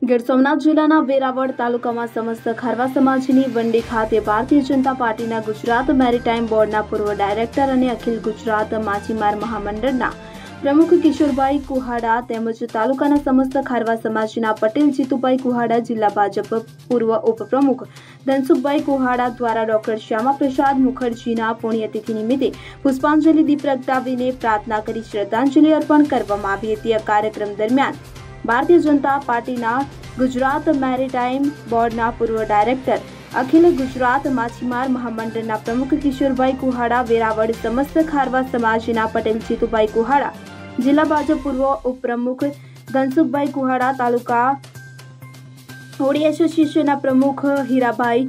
ગીર સોમનાથ જિલ્લાના વેરાવળ તાલુકામાં સમસ્ત ખારવા સમાજની વંડી ખાતે ભારતીય જનતા પાર્ટીના ગુજરાત મેરીટાઈમ બોર્ડના પૂર્વ ડાયરેક્ટર અને અખિલ ગુજરાત માછીમાર મહામંડળના પ્રમુખ કિશોરભાઈ કુહાડા તેમજ તાલુકાના સમસ્ત ખારવા સમાજના પટેલ જીતુભાઈ કુહાડા, જિલ્લા ભાજપ પૂર્વ ઉપપ્રમુખ ધનસુખભાઈ કુહાડા દ્વારા ડોક્ટર શ્યામા પ્રસાદ મુખર્જીના પુણ્યતિથિ નિમિત્તે પુષ્પાંજલિ દીપ પ્રગટાવીને પ્રાર્થના કરી શ્રદ્ધાંજલિ અર્પણ કરવામાં આવી હતી। આ કાર્યક્રમ દરમિયાન ભારતીય જનતા પાર્ટીના ગુજરાત મેરીટાઈમ બોર્ડના પૂર્વ ડાયરેક્ટર, અખિલ ગુજરાત માછીમાર મહામંડળના પ્રમુખ કિશોરભાઈ કુહાડા, વેરાવળ સમસ્ત ખારવા સમાજના પટેલ જીતુભાઈ કુહાડા, જિલ્લા ભાજપ પૂર્વ ઉપપ્રમુખ ધનસુખભાઈ કુહાડા, તાલુકા હોડી એસોસિએશનના પ્રમુખ હીરાભાઈ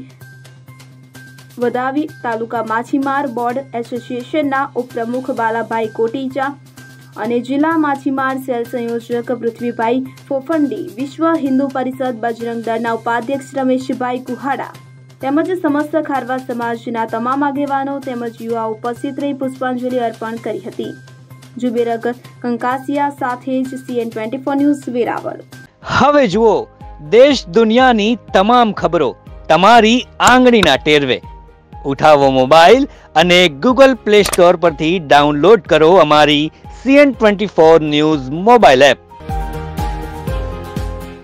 વદાવી, તાલુકા માછીમાર બોર્ડ એસોસિએશનના ઉપપ્રમુખ બાલાભાઈ કોટીચા અને જિલ્લા માછીમાર સેલ સંયોજક પૃથ્વીભાઈ ફોફંડી, વિશ્વ હિન્દુ પરિષદ બજરંગ દળના ઉપાધ્યક્ષ રમેશભાઈ કુહાડા તેમજ સમસ્ત ખારવા સમાજના તમામ આગેવાનો તેમજ યુવાઓ ઉપસ્થિત રહી પુષ્પાંજલિ અર્પણ કરી હતી। જુબેરગ કંકાસિયા સાથે જ CN24 ન્યૂઝ વેરાવળ। હવે જુઓ દેશ દુનિયાની તમામ ખબરો તમારી આંગળીના ટેરવે। ઉઠાવો મોબાઈલ અને Google Play Store પરથી ડાઉનલોડ કરો અમારી CN24 ન્યૂઝ મોબાઈલ એપ।